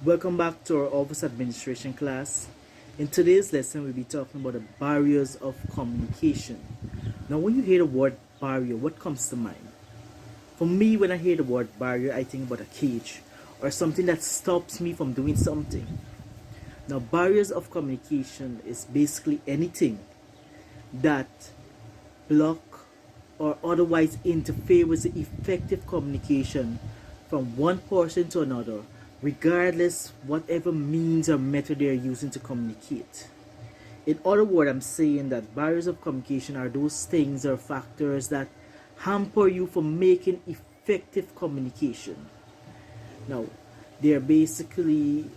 Welcome back to our office administration class. In today's lesson, we'll be talking about the barriers of communication. Now, when you hear the word barrier, what comes to mind? For me, when I hear the word barrier, I think about a cage or something that stops me from doing something. Now, barriers of communication is basically anything that block or otherwise interfere with the effective communication from one person to another, regardless whatever means or method they are using to communicate. In other words, I'm saying that barriers of communication are those things or factors that hamper you from making effective communication. Now, they are basically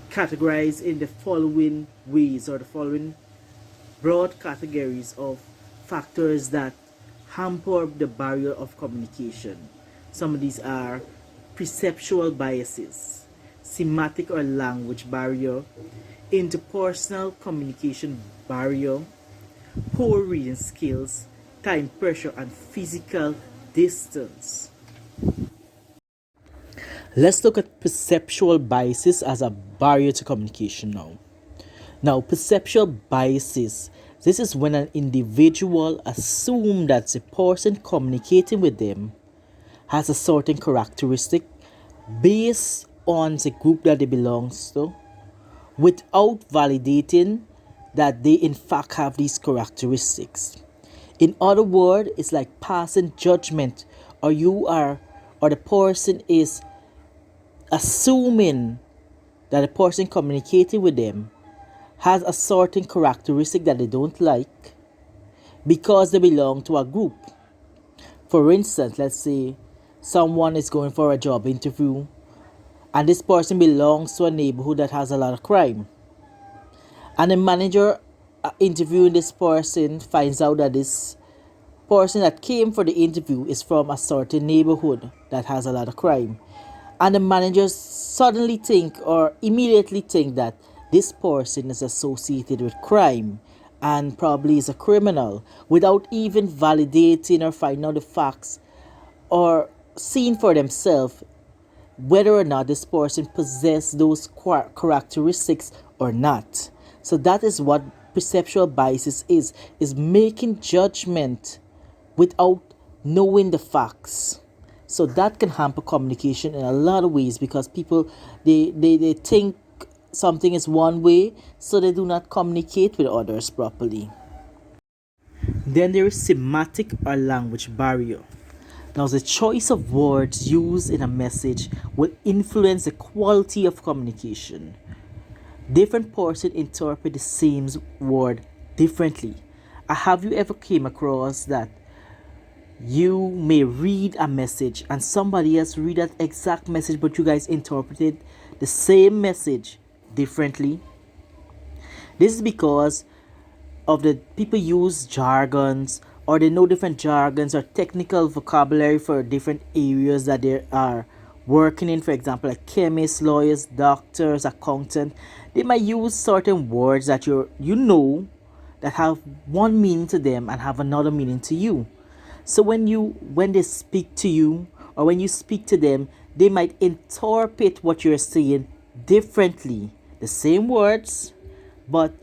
categorized in the following ways or the following broad categories of factors that hamper the barrier of communication. Some of these are perceptual biases, semantic or language barrier, interpersonal communication barrier, poor reading skills, time pressure, and physical distance. Let's look at perceptual biases as a barrier to communication now. Now, perceptual biases, this is when an individual assumes that the person communicating with them has a certain characteristic based on the group that they belongs to without validating that they in fact have these characteristics. In other words, it's like passing judgment, or the person is assuming that the person communicating with them has a certain characteristic that they don't like because they belong to a group. For instance, let's say someone is going for a job interview and this person belongs to a neighborhood that has a lot of crime. And the manager interviewing this person finds out that this person that came for the interview is from a certain neighborhood that has a lot of crime. And the managers suddenly think or immediately think that this person is associated with crime and probably is a criminal without even validating or finding out the facts or seeing for themselves whether or not this person possesses those characteristics or not. So that is what perceptual biases is making judgment without knowing the facts. So that can hamper communication in a lot of ways because people they think something is one way, so they do not communicate with others properly. Then there is semantic or language barrier. Now, the choice of words used in a message will influence the quality of communication. Different persons interpret the same word differently. Have you ever came across that you may read a message and somebody else read that exact message, but you guys interpreted the same message differently? This is because of the people use jargons, or they know different jargons or technical vocabulary for different areas that they are working in. For example, like chemists, lawyers, doctors, accountants, they might use certain words that you know that have one meaning to them and have another meaning to you. So when they speak to you or when you speak to them, they might interpret what you're saying differently. The same words, but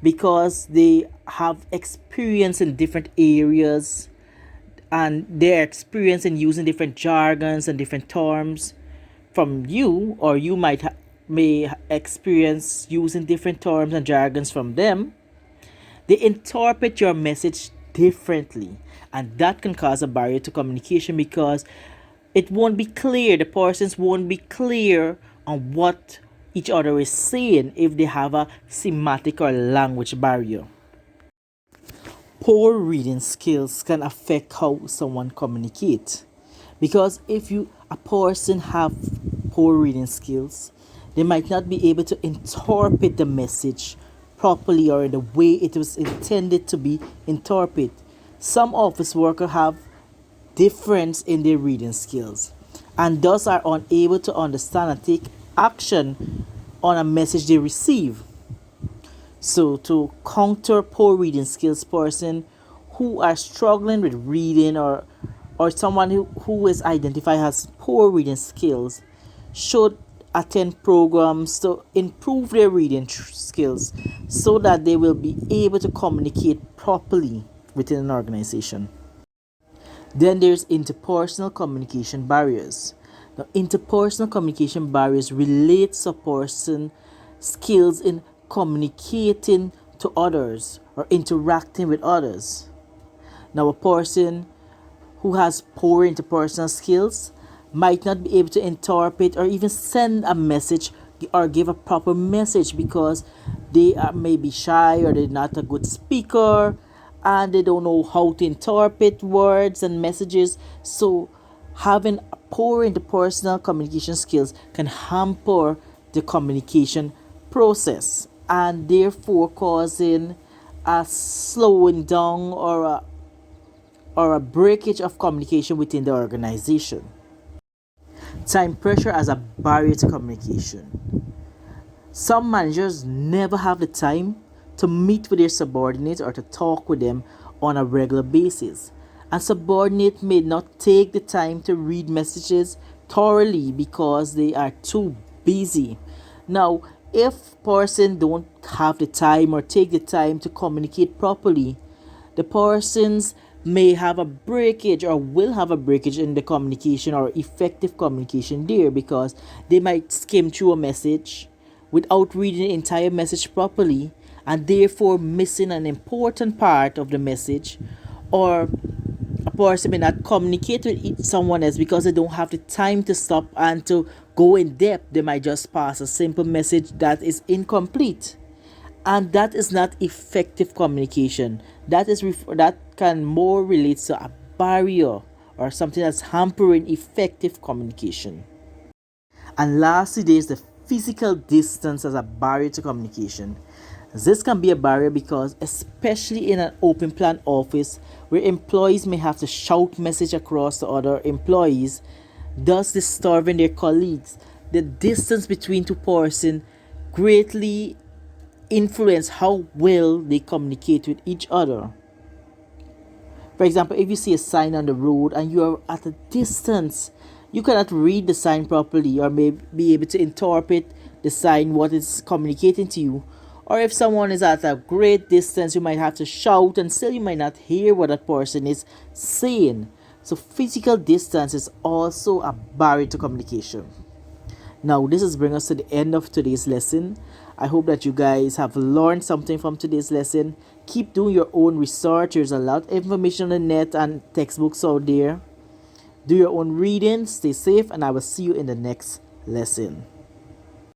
because they have experience in different areas and their experience in using different jargons and different terms from you, or you may experience using different terms and jargons from them, they interpret your message differently, and that can cause a barrier to communication because it won't be clear, the persons won't be clear on what each other is saying if they have a semantic or language barrier. Poor reading skills can affect how someone communicates, because if a person have poor reading skills, they might not be able to interpret the message properly or in the way it was intended to be interpreted. Some office workers have difference in their reading skills and thus are unable to understand and take action on a message they receive. So to counter poor reading skills, person who are struggling with reading or someone who is identified as poor reading skills should attend programs to improve their reading skills so that they will be able to communicate properly within an organization. Then there's interpersonal communication barriers. Now, interpersonal communication barriers relate to a person's skills in communicating to others or interacting with others. Now, a person who has poor interpersonal skills might not be able to interpret or even send a message or give a proper message because they are maybe shy or they're not a good speaker and they don't know how to interpret words and messages. So having poor interpersonal communication skills can hamper the communication process and therefore causing a slowing down or a breakage of communication within the organization. Time pressure as a barrier to communication. Some managers never have the time to meet with their subordinates or to talk with them on a regular basis. And subordinates may not take the time to read messages thoroughly because they are too busy. Now, if person don't have the time or take the time to communicate properly, the persons may have a breakage or will have a breakage in the communication or effective communication there because they might skim through a message without reading the entire message properly and therefore missing an important part of the message, or a person may not communicate with someone else because they don't have the time to stop and to go in depth. They might just pass a simple message that is incomplete, and that is not effective communication. That can more relate to a barrier or something that's hampering effective communication. And lastly, there's the physical distance as a barrier to communication. This can be a barrier because, especially in an open plan office where employees may have to shout message across to other employees, thus disturbing their colleagues, the distance between two persons greatly influence how well they communicate with each other. For example, if you see a sign on the road and you are at a distance, you cannot read the sign properly or may be able to interpret the sign, what it's communicating to you. Or if someone is at a great distance, you might have to shout and still you might not hear what that person is saying. So physical distance is also a barrier to communication. Now, this is bring us to the end of today's lesson. I hope that you guys have learned something from today's lesson. Keep doing your own research. There's a lot of information on the net and textbooks out there. Do your own reading, stay safe, and I will see you in the next lesson.